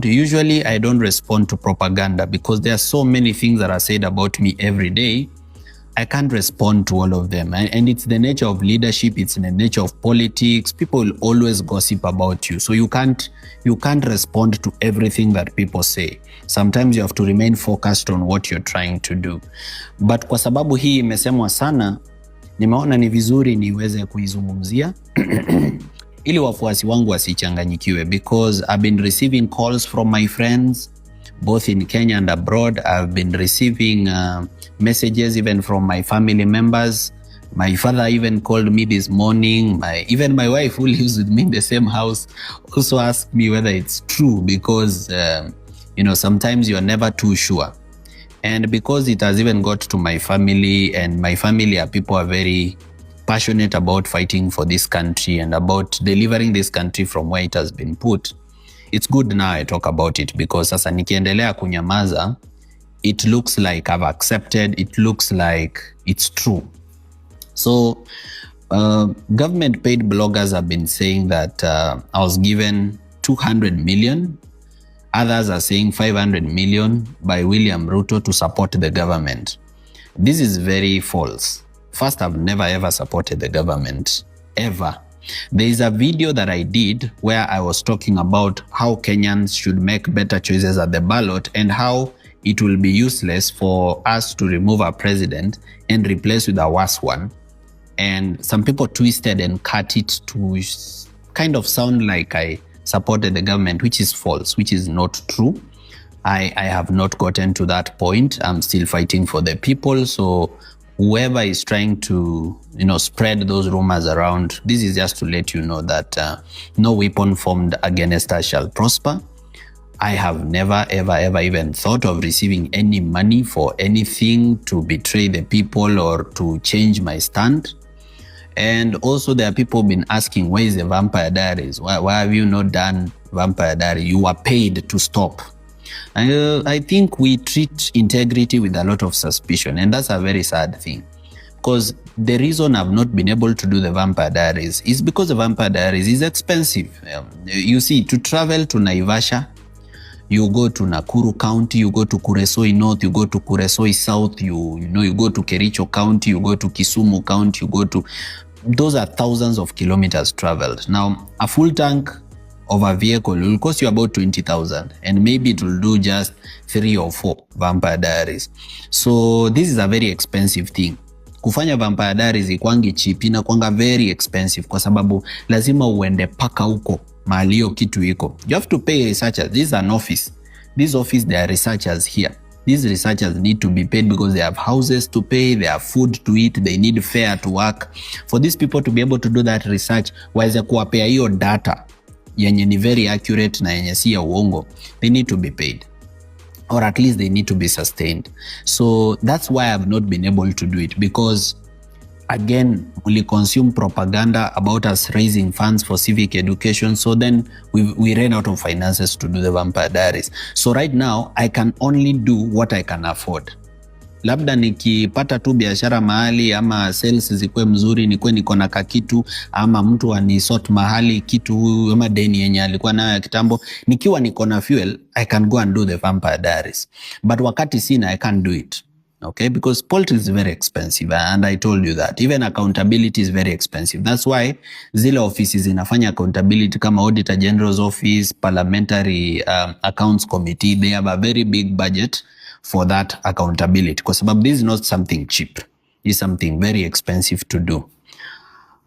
respond. Usually I don't respond to propaganda because there are so many things that are said about me every day. I can't respond to all of them. And it's the nature of leadership, it's the nature of politics. People will always gossip about you. So you can't respond to everything that people say. Sometimes you have to remain focused on what you're trying to do. But kwa sababu hii imesemwa sana, nimeona ni vizuri niweze kuizungumzia ili wafuasi wangu wasichanganyikiwe, because I've been receiving calls from my friends both in Kenya and abroad. I've been receiving messages even from my family members. My father even called me this morning. Even my wife, who lives with me in the same house, also asked me whether it's true, because sometimes you're never too sure. And because it has even got to my family, and my family are people who are very passionate about fighting for this country and about delivering this country from where it has been put, it's good now I talk about it, because sasa nikiendelea kunyamaza, it looks like I've accepted, it looks like it's true. So government paid bloggers have been saying that I was given 200 million. Others are saying 500 million by William Ruto to support the government. This is very false. First, I've never ever supported the government, ever. There is a video that I did where I was talking about how Kenyans should make better choices at the ballot and how it will be useless for us to remove our president and replace with a worse one. And some people twisted and cut it to kind of sound like I supported the government, which is false, which is not true. I have not gotten to that point. I'm still fighting for the people. So whoever is trying to spread those rumors around, this is just to let you know that no weapon formed against us shall prosper. I have never ever even thought of receiving any money for anything to betray the people or to change my stand. And also there are people been asking, where is the Vampire Diaries? Why have you not done Vampire Diaries? You were paid to stop. I think we treat integrity with a lot of suspicion, and that's a very sad thing. Because the reason I've not been able to do the Vampire Diaries is because the Vampire Diaries is expensive. You see, to travel to Naivasha, you go to Nakuru County, you go to Kuresoi North, you go to Kuresoi South, you go to Kericho County, you go to Kisumu County, those are thousands of kilometers traveled. Now, a full tank of a vehicle will cost you about 20,000, and maybe it will do just 3 or 4 Vampire Diaries. So this is a very expensive thing. Kufanya Vampire Diaries ikwangi cheap, inakuanga very expensive kwa sababu lazima uende paka huko mahali hiyo kitu iko. You have to pay researchers. This is an office. This office, there are researchers here. These researchers need to be paid because they have houses to pay, they have food to eat, they need fare to work. For these people to be able to do that research, waweze kuwapea hiyo data yenye ni very accurate na yenye si ya uongo, they need to be paid. Or at least they need to be sustained. So that's why I've not been able to do it, because again, we consume propaganda about us raising funds for civic education. So then we ran out of finances to do the Vampire Diaries. So right now, I can only do what I can afford. Labda nikipata tu biashara mahali ama sales zikuwe mzuri, nikuwe niko na kakitu ama mtu anisort mahali kitu ama deni yenye alikuwa nayo ya kitambo, nikiwa niko na fuel, I can go and do the Vampire Diaries. But wakati sina, I can't do it. Okay, because politics is very expensive, and I told you that. Even accountability is very expensive. That's why zile offices inafanya accountability kama Auditor General's Office, Parliamentary Accounts Committee, they have a very big budget for that accountability. Because this is not something cheap. It's something very expensive to do.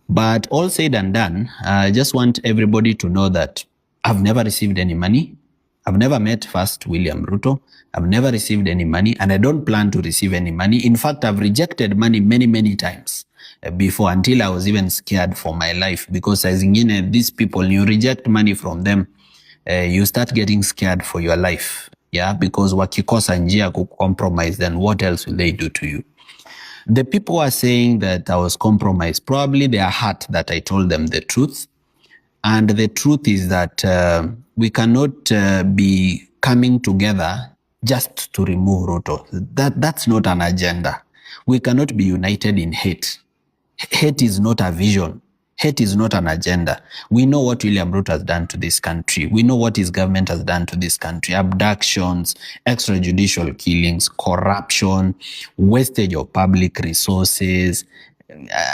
But all said and done, I just want everybody to know that I've never received any money. I've never met first William Ruto. I've never received any money, and I don't plan to receive any money. In fact, I've rejected money many times before, until I was even scared for my life, because as in these people, you reject money from them, you start getting scared for your life. Yeah, because wakikosa njia compromise, then what else will they do to you? The people are saying that I was compromised. Probably they are hurt that I told them the truth. And the truth is that we cannot be coming together just to remove Ruto. That's not an agenda. We cannot be united in hate. Hate is not a vision. Hate is not an agenda. We know what William Ruto has done to this country. We know what his government has done to this country. Abductions, extrajudicial killings, corruption, wastage of public resources,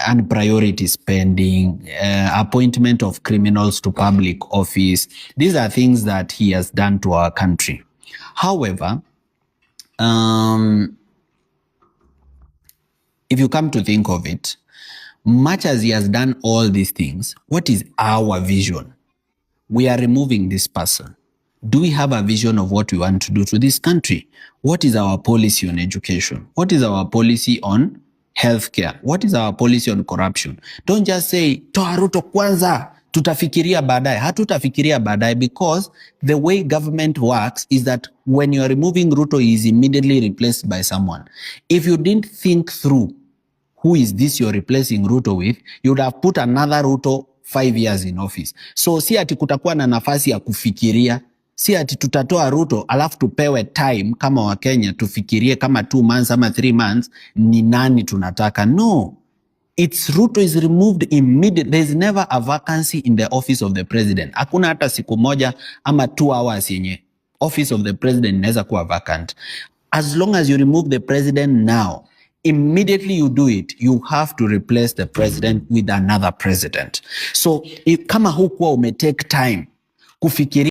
and priority spending, appointment of criminals to public office. These are things that he has done to our country. However, if you come to think of it, much as he has done all these things, what is our vision? We are removing this person. Do we have a vision of what we want to do to this country? What is our policy on education? What is our policy on healthcare? What is our policy on corruption? Don't just say, toa Ruto kwanza, tutafikiria baadaye. Hatutafikiria baadaye, because the way government works is that when you are removing Ruto, he is immediately replaced by someone. If you didn't think through who is this you're replacing Ruto with, you would have put another Ruto 5 years in office. So si ati kutakuwa na nafasi ya kufikiria, si ati tutatoa Ruto alafu tupewe time kama Wakenya tufikirie kama 2 months ama 3 months ni nani tunataka. No, it's Ruto is removed immediately. There's never a vacancy in the office of the president. Hakuna hata siku moja ama 2 hours yenye office of the president inaweza kuwa vacant. As long as you remove the president now, immediately you do it, you have to replace the president with another president. So kama hukuwa umetake time kufikiria